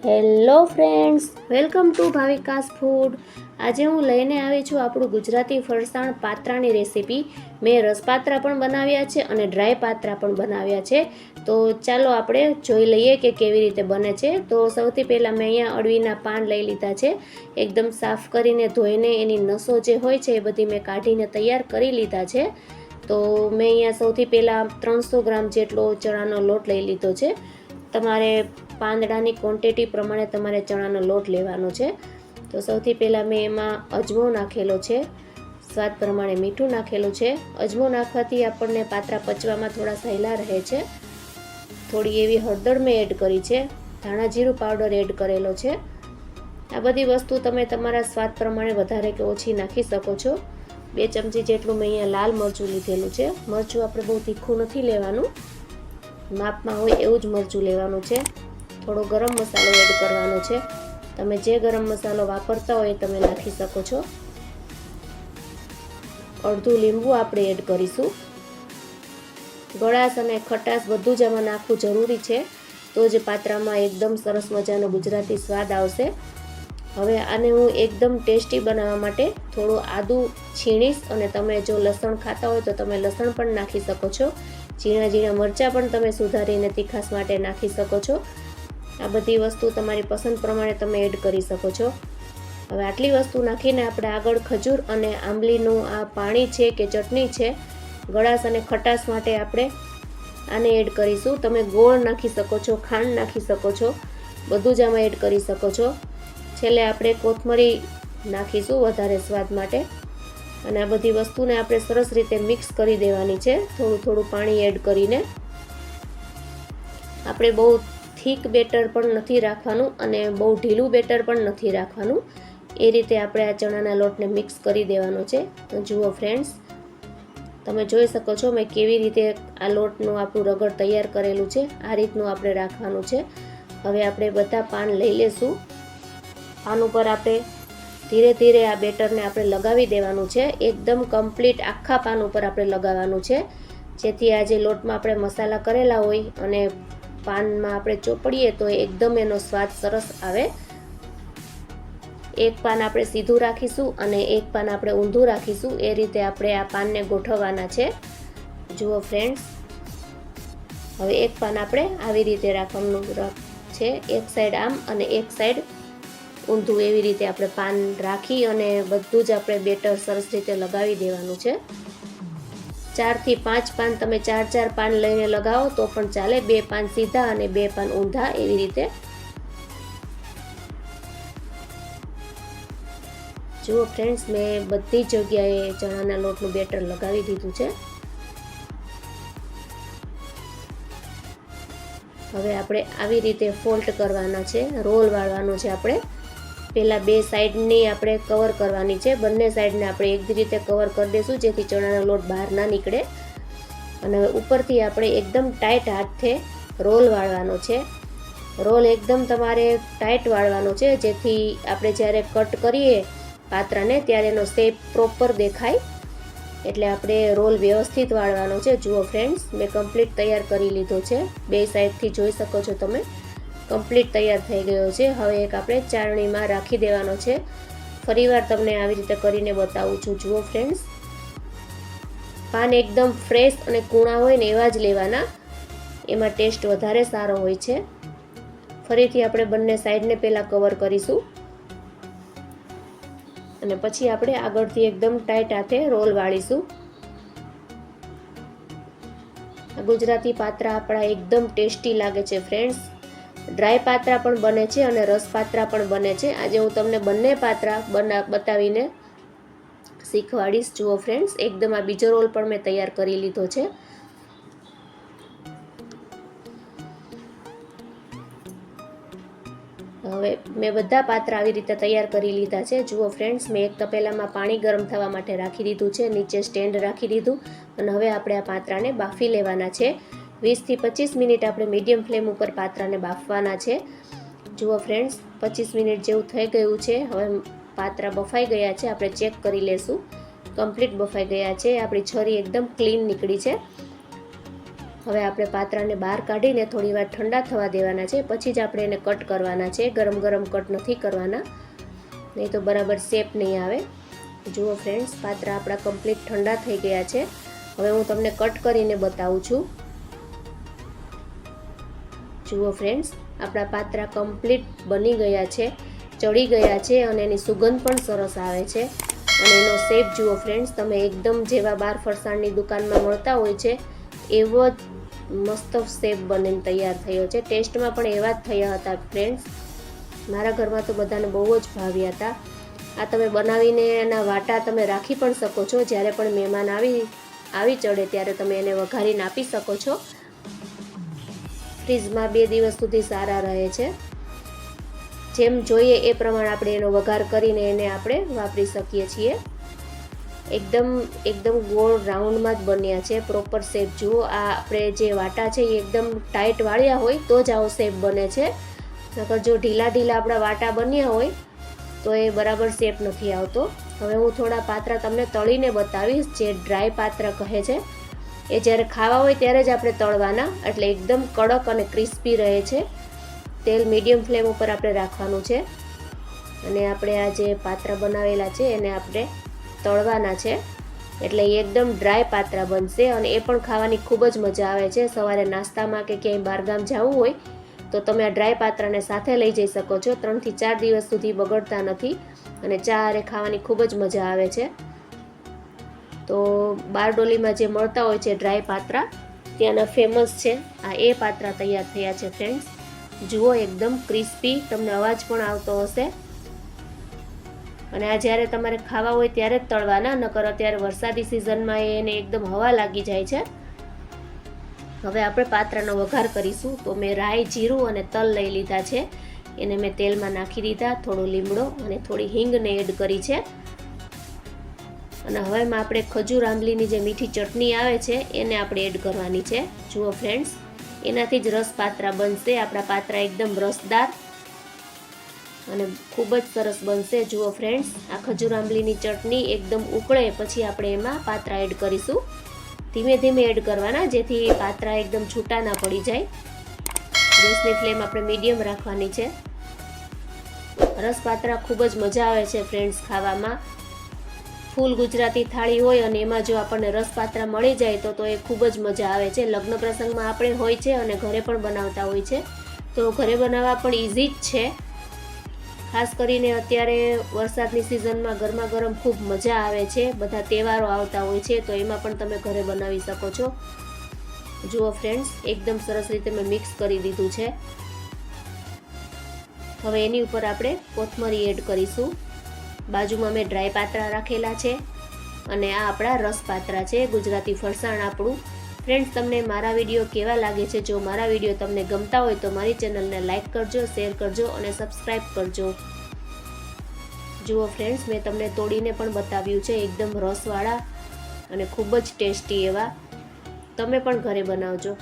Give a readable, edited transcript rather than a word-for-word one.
Hello friends, welcome to Bhavika's food. આજે હું લઈને આવી છું આપણું ગુજરાતી ફરસાણ પાત્રાની રેસીપી. મેં રસપાત્રા પણ બનાવ્યા છે અને ડ્રાય પાત્રા પણ બનાવ્યા છે. તો ચાલો આપણે જોઈ લઈએ કે કેવી રીતે બને છે. તો સૌથી પહેલાં મેં અહીંયા અળવીના પાન લઈ લીધા છે. એકદમ સાફ કરીને ધોઈને એની નસો જે હોય છે એ બધી મેં કાઢીને તૈયાર કરી લીધા છે. તો મેં અહીંયા સૌથી પહેલાં 300 ગ્રામ જેટલો ચણાનો લોટ લઈ લીધો છે. તમારે પાંદડાની ક્વોન્ટિટી પ્રમાણે તમારે ચણાનો લોટ લેવાનો છે. તો સૌથી પહેલાં મેં એમાં અજમો નાખેલો છે, સ્વાદ પ્રમાણે મીઠું નાખેલું છે. અજમો નાખવાથી આપણને પાત્રા પચવામાં થોડા સહેલા રહે છે. થોડી એવી હળદર મેં એડ કરી છે, ધાણા જીરું પાવડર એડ કરેલો છે. આ બધી વસ્તુ તમે તમારા સ્વાદ પ્રમાણે વધારે કે ઓછી નાખી શકો છો. 2 ચમચી જેટલું મેં અહીંયા લાલ મરચું લીધેલું છે. મરચું આપણે બહુ તીખું નથી લેવાનું, માપમાં હોય એવું જ મરચું લેવાનું છે. થોડો ગરમ મસાલો એડ કરવાનો છે. તમે જે ગરમ મસાલો વાપરતા હોય એ તમે નાખી શકો છો. અડધું લીંબુ આપણે એડ કરીશું. ગળાશ અને ખટાશ બધું જ આમાં નાખવું જરૂરી છે, તો જ પાત્રામાં એકદમ સરસ મજાનો ગુજરાતી સ્વાદ આવશે. હવે આને હું એકદમ ટેસ્ટી બનાવવા માટે થોડું આદું છીણીશ, અને તમે જો લસણ ખાતા હોય તો તમે લસણ પણ નાખી શકો છો. ઝીણા ઝીણા મરચાં પણ તમે સુધારીને તીખાશ માટે નાખી શકો છો. આ બધી વસ્તુ તમારી પસંદ પ્રમાણે તમે એડ કરી શકો છો. હવે આટલી વસ્તુ નાખીને આપણે આગળ ખજૂર અને આંબલીનું આ પાણી છે કે ચટણી છે, ગળાશ અને ખટાશ માટે આપણે આને એડ કરીશું. તમે ગોળ નાખી શકો છો, ખાંડ નાખી શકો છો, બધું જ આમાં એડ કરી શકો છો. છેલ્લે આપણે કોથમરી નાખીશું વધારે સ્વાદ માટે. અને આ બધી વસ્તુને આપણે સરસ રીતે મિક્સ કરી દેવાની છે, થોડું થોડું પાણી એડ કરીને. આપણે બહુ થીક બેટર પણ નથી રાખવાનું અને બહુ ઢીલું બેટર પણ નથી રાખવાનું. એ રીતે આપણે આ ચણાના લોટને મિક્સ કરી દેવાનો છે. તો જુઓ ફ્રેન્ડ્સ, તમે જોઈ શકો છો મેં કેવી રીતે આ લોટનું આપણું રગડ તૈયાર કરેલું છે. આ રીતનું આપણે રાખવાનું છે. હવે આપણે બધા પાન લઈ લેશું. પાન ઉપર આપણે ધીરે ધીરે આ બેટરને આપણે લગાવી દેવાનું છે. એકદમ કમ્પ્લીટ આખા પાન ઉપર આપણે લગાવવાનું છે, જેથી આ જે લોટમાં આપણે મસાલા કરેલા હોય અને પાનમાં આપણે ચોપડીએ તો એકદમ એનો સ્વાદ સરસ આવે. એક પાન આપણે સીધું રાખીશું અને એક પાન આપણે ઊંધું રાખીશું. એ રીતે આપણે આ પાનને ગોઠવવાના છે. જુઓ ફ્રેન્ડ્સ, હવે એક પાન આપણે આવી રીતે રાખવાનું છે, એક સાઈડ આમ અને એક સાઈડ ઊંધું. એવી રીતે આપણે પાન રાખી અને બધું જ આપણે બેટર સરસ રીતે લગાવી દેવાનું છે. 4 થી 5 પાન તમે 4 પાન લઈને લગાવો તો પણ ચાલે. 2 પાન સીધા અને 2 પાન ઊંધા, એવી રીતે. જુઓ ફ્રેન્ડ્સ, મેં બધી જગ્યાએ ચણાના લોટનું બેટર લગાવી દીધું છે. હવે આપણે આવી રીતે ફોલ્ડ કરવાના છે, રોલ વાળવાનો છે. આપણે પહેલાં 2 સાઈડની આપણે કવર કરવાની છે. બંને સાઈડને આપણે એક રીતે કવર કરી દઈશું, જેથી ચણાનો લોટ બહાર ના નીકળે. અને હવે ઉપરથી આપણે એકદમ ટાઈટ હાથે રોલ વાળવાનો છે. રોલ એકદમ તમારે ટાઈટ વાળવાનો છે, જેથી આપણે જ્યારે કટ કરીએ પાત્રાને ત્યારે એનો શેપ પ્રોપર દેખાય. એટલે આપણે રોલ વ્યવસ્થિત વાળવાનો છે. જુઓ ફ્રેન્ડ્સ, મેં કમ્પ્લીટ તૈયાર કરી લીધો છે. 2 સાઈડથી જોઈ શકો છો તમે, કમ્પ્લીટ તૈયાર થઈ ગયો છે. હવે એક આપણે ચાળણીમાં રાખી દેવાનો છે. ફરીવાર તમને આવી રીતે કરીને બતાવું છું. જુઓ ફ્રેન્ડ્સ, પાન એકદમ ફ્રેશ અને કૂણા હોય ને એવા જ લેવાના, એમાં ટેસ્ટ વધારે સારો હોય છે. ફરીથી આપણે બંને સાઈડને પહેલાં કવર કરીશું અને પછી આપણે આગળથી એકદમ ટાઈટ હાથે રોલ વાળીશું. ગુજરાતી પાત્રા આપણા એકદમ ટેસ્ટી લાગે છે ફ્રેન્ડ્સ. ડ્રાય પાત્રા પણ બને છે અને રસ પાત્રા પણ બને છે. આજે હું તમને બંને પાત્રા બતાવીને શીખવાડીશ. જુઓ ફ્રેન્ડ્સ, એકદમ આ બીજો રોલ પણ મેં તૈયાર કરી લીધો છે. હવે મેં બધા પાત્રા આવી રીતે તૈયાર કરી લીધા છે. જુઓ ફ્રેન્ડ્સ, મેં એક તપેલામાં પાણી ગરમ થવા માટે રાખી દીધું છે, નીચે સ્ટેન્ડ રાખી દીધું, અને હવે આપણે આ પાત્રાને બાફી લેવાના છે. 20 થી 25 મિનિટ આપણે મીડિયમ ફ્લેમ ઉપર પાત્રાને બાફવાના છે. જુઓ ફ્રેન્ડ્સ, 25 મિનિટ જેવું થઈ ગયું છે. હવે પાત્રા બફાઈ ગયા છે, આપણે ચેક કરી લેશું. કમ્પ્લીટ બફાઈ ગયા છે. આપણી છરી એકદમ ક્લીન નીકળી છે. હવે આપણે પાત્રાને બહાર કાઢીને થોડી વાર ઠંડા થવા દેવાના છે, પછી જ આપણે એને કટ કરવાના છે. ગરમ ગરમ કટ નથી કરવાના, નહીં તો બરાબર શેપ નહીં આવે. જુઓ ફ્રેન્ડ્સ, પાત્રા આપણા કમ્પ્લીટ ઠંડા થઈ ગયા છે. હવે હું તમને કટ કરીને બતાવું છું. જુઓ ફ્રેન્ડ્સ, આપણા પાત્રા કમ્પ્લીટ બની ગયા છે, ચડી ગયા છે અને એની સુગંધ પણ સરસ આવે છે. અને એનો શેપ જુઓ ફ્રેન્ડ્સ, તમે એકદમ જેવા બાર ફરસાણની દુકાનમાં મળતા હોય છે એવો જ મસ્ત શેપ બનીને તૈયાર થયો છે. ટેસ્ટમાં પણ એવા જ થયા હતા ફ્રેન્ડ્સ. મારા ઘરમાં તો બધાને બહુ જ ભાવ્યા હતા. આ તમે બનાવીને એના વાટા તમે રાખી પણ શકો છો. જ્યારે પણ મહેમાન આવી ચડે ત્યારે તમે એને વઘારીને આપી શકો છો. ફ્રીજમાં 2 દિવસ સુધી સારા રહે છે. જેમ જોઈએ એ પ્રમાણે આપણે એનો વઘાર કરીને એને આપણે વાપરી શકીએ છીએ. એકદમ ગોળ રાઉન્ડમાં જ બન્યા છે, પ્રોપર શેપ. જુઓ, આ આપણે જે વાટા છે એ એકદમ ટાઈટ વાળ્યા હોય તો જ આવો શેપ બને છે. નકર જો ઢીલા આપણા વાટા બન્યા હોય તો એ બરાબર શેપ નથી આવતો. હવે હું થોડા પાત્રા તમને તળીને બતાવીશ. જે ડ્રાય પાત્રા કહે છે એ જ્યારે ખાવા હોય ત્યારે જ આપણે તળવાના, એટલે એકદમ કડક અને ક્રિસ્પી રહે છે. તેલ મીડિયમ ફ્લેમ ઉપર આપણે રાખવાનું છે અને આપણે આ જે પાત્રા બનાવેલા છે એને આપણે તળવાના છે, એટલે એકદમ ડ્રાય પાત્રા બનશે અને એ પણ ખાવાની ખૂબ જ મજા આવે છે. સવારે નાસ્તામાં કે ક્યાંય બહારગામ જવું હોય તો તમે આ ડ્રાય પાત્રાને સાથે લઈ જઈ શકો છો. 3 થી 4 દિવસ સુધી બગડતા નથી અને ચા હારે ખાવાની ખૂબ જ મજા આવે છે. તો બારડોલીમાં જે મળતા હોય છે ડ્રાય પાત્રા, ત્યાંના ફેમસ છે. આ એ પાત્રા તૈયાર થયા છે ફ્રેન્ડ્સ. જુઓ, એકદમ ક્રિસ્પી, તમને અવાજ પણ આવતો હશે. અને આ જ્યારે તમારે ખાવા હોય ત્યારે જ તળવાના, નકર અત્યારે વરસાદી સિઝનમાં એને એકદમ હવા લાગી જાય છે. હવે આપણે પાત્રાનો વઘાર કરીશું. તો મેં રાઈ, જીરું અને તલ લઈ લીધા છે. એને મેં તેલમાં નાખી દીધા. થોડો લીમડો અને થોડી હિંગને એડ કરી છે. અને હવે આપણે ખજૂર આંબલીની જે મીઠી ચટણી આવે છે એને આપણે એડ કરવાની છે. જુઓ ફ્રેન્ડ્સ, એનાથી જ રસ પાત્રા બનશે. આપણા પાત્રા એકદમ રસદાર અને ખૂબ જ સરસ બનશે. જુઓ ફ્રેન્ડ્સ, આ ખજૂર આંબલીની ચટણી એકદમ ઉકળે પછી આપણે એમાં પાત્રા એડ કરીશું. ધીમે ધીમે એડ કરવાના, જેથી પાત્રા એકદમ છૂટા ના પડી જાય. ગેસની ફ્લેમ આપણે મીડિયમ રાખવાની છે. રસ પાત્રા ખૂબ જ મજા આવે છે ફ્રેન્ડ્સ ખાવામાં. ફૂલ ગુજરાતી થાળી હોય અને એમાં જો આપણને રસ પાત્રા મળી જાય તો એ ખૂબ જ મજા આવે છે. લગ્ન પ્રસંગમાં આપણે હોય છે અને ઘરે પણ બનાવતા હોય છે, તો ઘરે બનાવવા પણ ઇઝી જ છે. ખાસ કરીને અત્યારે વરસાદની સિઝનમાં ગરમા ગરમ ખૂબ મજા આવે છે. બધા તહેવારો આવતા હોય છે તો એમાં પણ તમે ઘરે બનાવી શકો છો. જુઓ ફ્રેન્ડ્સ, એકદમ સરસ રીતે મેં મિક્સ કરી દીધું છે. હવે એની ઉપર આપણે કોથમરી એડ કરીશું. બાજુમાં મેં ડ્રાય પાત્રા રાખેલા છે અને આ આપણા રસ પાત્રા છે, ગુજરાતી ફરસાણ આપણું. ફ્રેન્ડ્સ, તમને મારા વિડીયો કેવા લાગે છે? જો મારા વિડીયો તમને ગમતા હોય તો મારી ચેનલને લાઇક કરજો, શેર કરજો અને સબસ્ક્રાઈબ કરજો. જુઓ ફ્રેન્ડ્સ, મેં તમને તોડીને પણ બતાવ્યું છે. એકદમ રસવાળા અને ખૂબ જ ટેસ્ટી એવા. તમે પણ ઘરે બનાવજો.